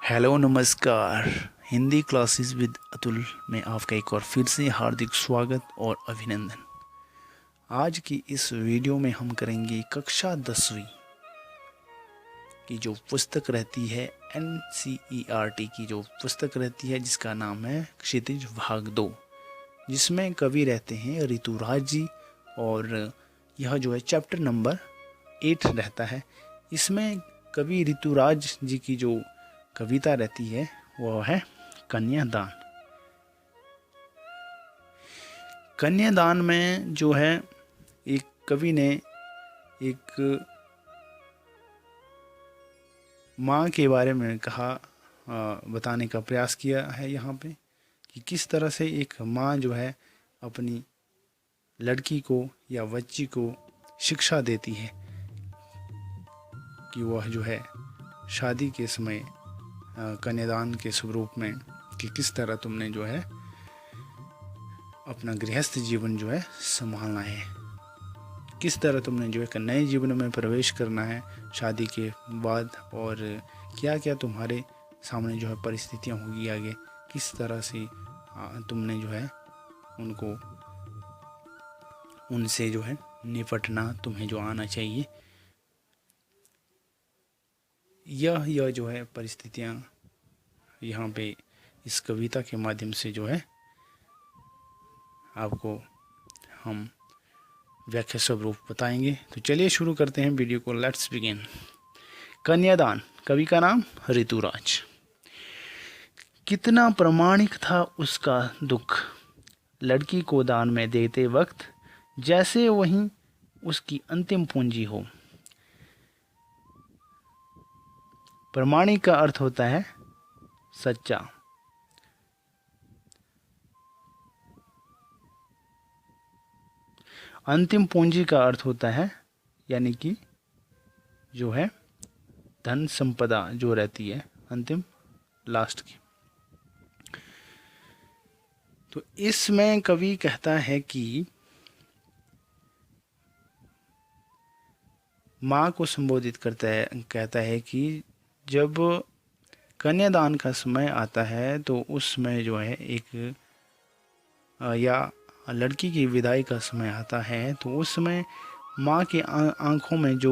Hello नमस्कार। Hindi classes with Atul में आपका एक और फिर से हार्दिक स्वागत और अभिनंदन। आज की इस वीडियो में हम करेंगे कक्षा 10वीं की जो पुस्तक रहती है NCERT की जो पुस्तक रहती है जिसका नाम है क्षितिज भाग 2, जिसमें कवि रहते हैं ऋतुराज जी और यह जो है चैप्टर नंबर 8 रहता है। इसमें कवि ऋतुराज जी की जो कविता रहती है वह है कन्यादान। कन्यादान में जो है एक कवि ने एक माँ के बारे में कहा, बताने का प्रयास किया है यहाँ पे कि किस तरह से एक माँ जो है अपनी लड़की को या बच्ची को शिक्षा देती है कि वह जो है शादी के समय कन्यादान के स्वरूप में कि किस तरह तुमने जो है अपना गृहस्थ जीवन जो है संभालना है, किस तरह तुमने जो है नए जीवन में प्रवेश करना है शादी के बाद, और क्या क्या तुम्हारे सामने जो है परिस्थितियां होगी आगे, किस तरह से तुमने जो है उनसे जो है निपटना तुम्हें जो आना चाहिए। यह जो है परिस्थितियाँ यहाँ पे इस कविता के माध्यम से जो है आपको हम व्याख्या स्वरूप बताएंगे। तो चलिए शुरू करते हैं वीडियो को। Let's begin. कन्यादान, कवि का नाम ऋतुराज। कितना प्रामाणिक था उसका दुख, लड़की को दान में देते वक्त जैसे वही उसकी अंतिम पूंजी हो। प्रामाणिक का अर्थ होता है सच्चा। अंतिम पूंजी का अर्थ होता है यानी कि जो है धन संपदा जो रहती है अंतिम लास्ट की। तो इसमें कवि कहता है कि माँ को संबोधित करता है, कहता है कि जब कन्यादान का समय आता है तो उसमें जो है एक या लड़की की विदाई का समय आता है तो उसमें माँ के आंखों में जो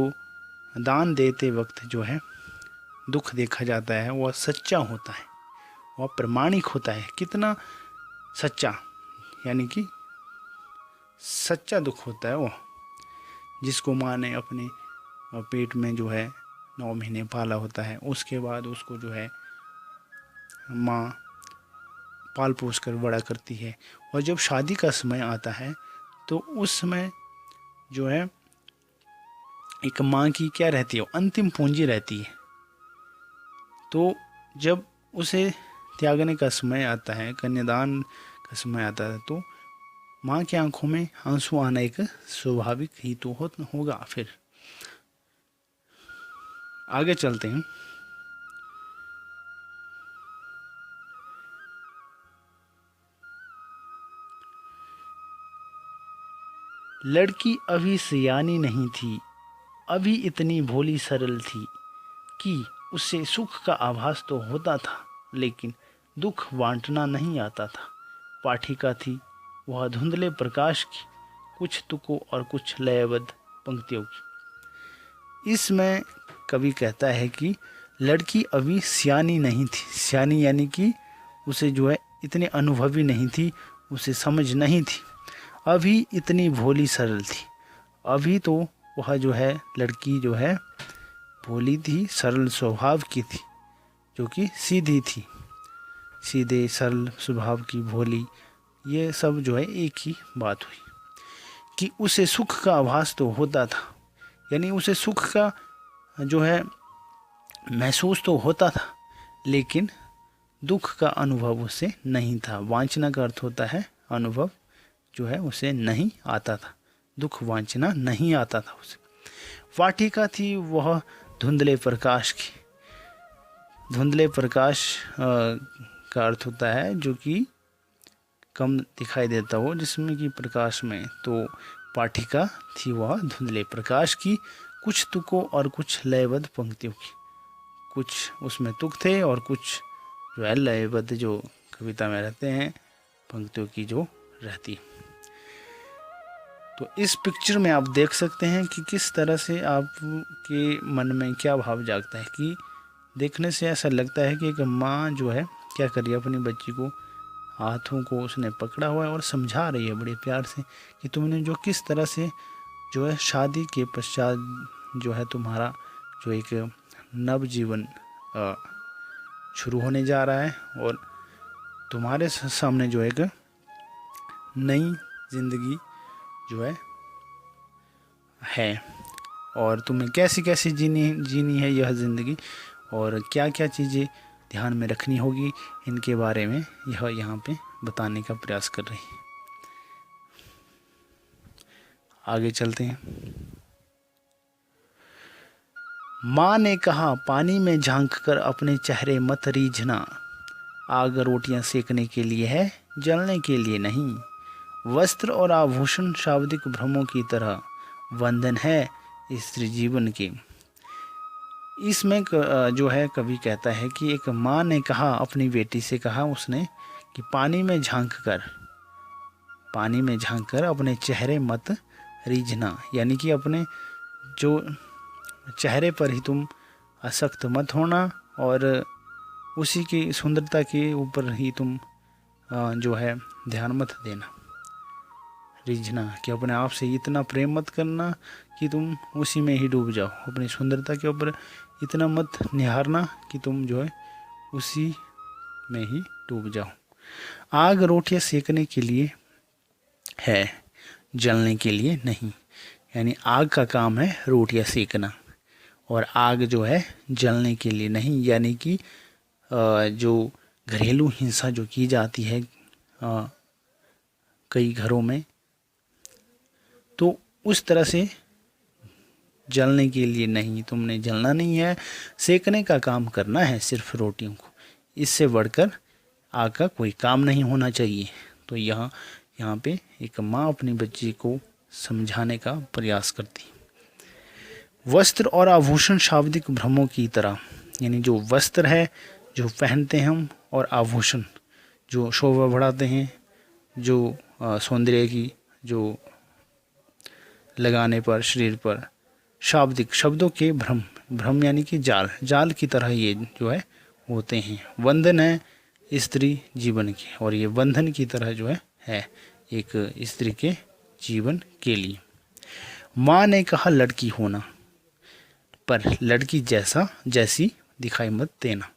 दान देते वक्त जो है दुख देखा जाता है वह सच्चा होता है, वह प्रामाणिक होता है। कितना सच्चा, यानी कि सच्चा दुख होता है वह, जिसको माँ ने अपने पेट में जो है 9 महीने पाला होता है, उसके बाद उसको जो है माँ पाल पोस कर बड़ा करती है। और जब शादी का समय आता है तो उस समय जो है एक माँ की क्या रहती है, अंतिम पूंजी रहती है। तो जब उसे त्यागने का समय आता है, कन्यादान का समय आता है, तो माँ की आंखों में आंसू आना एक स्वाभाविक ही तो होगा। फिर आगे चलते हैं। लड़की अभी सियानी नहीं थी, अभी इतनी भोली सरल थी कि उससे सुख का आभास तो होता था लेकिन दुख बांटना नहीं आता था। पाठिका थी वह धुंधले प्रकाश की, कुछ तुकों और कुछ लयबद्ध पंक्तियों की। इसमें कवि कहता है कि लड़की अभी सियानी नहीं थी। सियानी यानी कि उसे जो है इतनी अनुभवी नहीं थी, उसे समझ नहीं थी। अभी इतनी भोली सरल थी, अभी तो वह जो है लड़की जो है भोली थी, सरल स्वभाव की थी, जो कि सीधी थी, सीधे सरल स्वभाव की भोली, ये सब जो है एक ही बात हुई। कि उसे सुख का आभास तो होता था, यानी उसे सुख का जो है महसूस तो होता था लेकिन दुख का अनुभव उसे नहीं था। वांछना का अर्थ होता है अनुभव, जो है उसे नहीं आता था, दुख वांछना नहीं आता था उसे। वाटिका थी वह धुंधले प्रकाश की। धुंधले प्रकाश का अर्थ होता है जो कि कम दिखाई देता हो, जिसमें कि प्रकाश में, तो पाठिका थी वह धुंधले प्रकाश की, कुछ तुकों और कुछ लयबद्ध पंक्तियों की। कुछ उसमें तुक थे और कुछ जो है लयबद्ध जो कविता में रहते हैं पंक्तियों की जो रहती। तो इस पिक्चर में आप देख सकते हैं कि किस तरह से आपके मन में क्या भाव जागता है कि देखने से ऐसा लगता है कि एक माँ जो है क्या कर रही है, अपनी बच्ची को हाथों को उसने पकड़ा हुआ है और समझा रही है बड़े प्यार से कि तुमने जो किस तरह से जो है शादी के पश्चात जो है तुम्हारा जो एक नव जीवन शुरू होने जा रहा है और तुम्हारे सामने जो एक नई जिंदगी जो है और तुम्हें कैसी कैसी जीनी है यह ज़िंदगी और क्या क्या चीज़ें ध्यान में रखनी होगी, इनके बारे में यह यहाँ पे बताने का प्रयास कर रही है। आगे चलते हैं। माँ ने कहा, पानी में झांक कर अपने चेहरे मत रीझना, आग रोटियां सेकने के लिए है, जलने के लिए नहीं। वस्त्र और आभूषण शाब्दिक भ्रमों की तरह बंधन है स्त्री जीवन के। इसमें जो है कवि कहता है कि एक माँ ने कहा, अपनी बेटी से कहा उसने कि पानी में झांक कर अपने चेहरे मत रीझना, यानी कि अपने जो चेहरे पर ही तुम आसक्त मत होना और उसी की सुंदरता के ऊपर ही तुम जो है ध्यान मत देना। रीझना कि अपने आप से इतना प्रेम मत करना कि तुम उसी में ही डूब जाओ, अपनी सुंदरता के ऊपर इतना मत निहारना कि तुम जो है उसी में ही डूब जाओ। आग रोटियां सेकने के लिए है, जलने के लिए नहीं। यानी आग का काम है रोटियां सेकना और आग जो है जलने के लिए नहीं। यानी कि जो घरेलू हिंसा जो की जाती है कई घरों में, तो उस तरह से जलने के लिए नहीं, तुमने जलना नहीं है, सेकने का काम करना है सिर्फ रोटियों को, इससे बढ़कर आग का कोई काम नहीं होना चाहिए। तो यहाँ पे एक माँ अपनी बच्ची को समझाने का प्रयास करती। वस्त्र और आभूषण शाब्दिक भ्रमों की तरह, यानी जो वस्त्र है जो पहनते हैं हम और आभूषण जो शोभा बढ़ाते हैं, जो सौंदर्य की जो लगाने पर शरीर पर, शाब्दिक शब्दों के भ्रम यानी कि जाल की तरह ये जो है होते हैं। बंधन है स्त्री जीवन के और ये बंधन की तरह जो है एक स्त्री के जीवन के लिए। माँ ने कहा, लड़की होना पर लड़की जैसी दिखाई मत देना।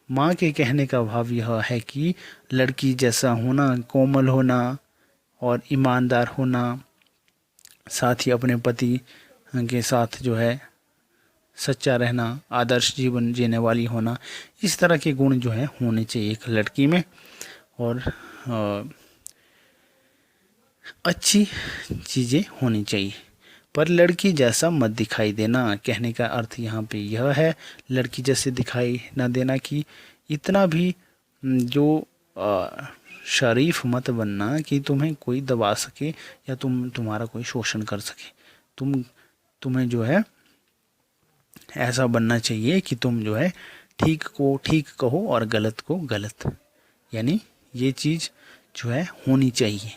माँ के कहने का भाव यह है कि लड़की जैसा होना, कोमल होना और ईमानदार होना, साथ ही अपने पति के साथ जो है सच्चा रहना, आदर्श जीवन जीने वाली होना, इस तरह के गुण जो है होने चाहिए एक लड़की में और अच्छी चीज़ें होनी चाहिए। पर लड़की जैसा मत दिखाई देना, कहने का अर्थ यहाँ पे यह है लड़की जैसे दिखाई ना देना कि इतना भी जो शरीफ मत बनना कि तुम्हें कोई दबा सके या तुम्हारा कोई शोषण कर सके। तुम्हें जो है ऐसा बनना चाहिए कि तुम जो है ठीक को ठीक कहो और गलत को गलत, यानी ये चीज़ जो है होनी चाहिए।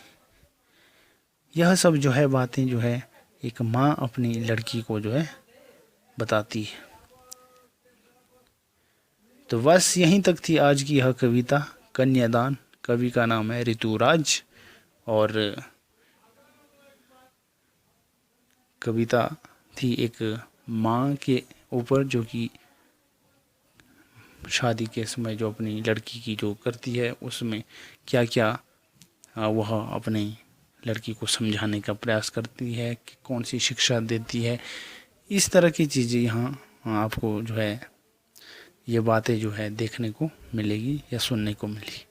यह सब जो है बातें जो है एक माँ अपनी लड़की को जो है बताती है। तो बस यहीं तक थी आज की यह कविता कन्यादान। कवि का नाम है ऋतुराज और कविता थी एक माँ के ऊपर जो कि शादी के समय जो अपनी लड़की की जो करती है उसमें क्या क्या वह अपने लड़की को समझाने का प्रयास करती है कि कौन सी शिक्षा देती है। इस तरह की चीज़ें यहाँ आपको जो है ये बातें जो है देखने को मिलेगी या सुनने को मिली।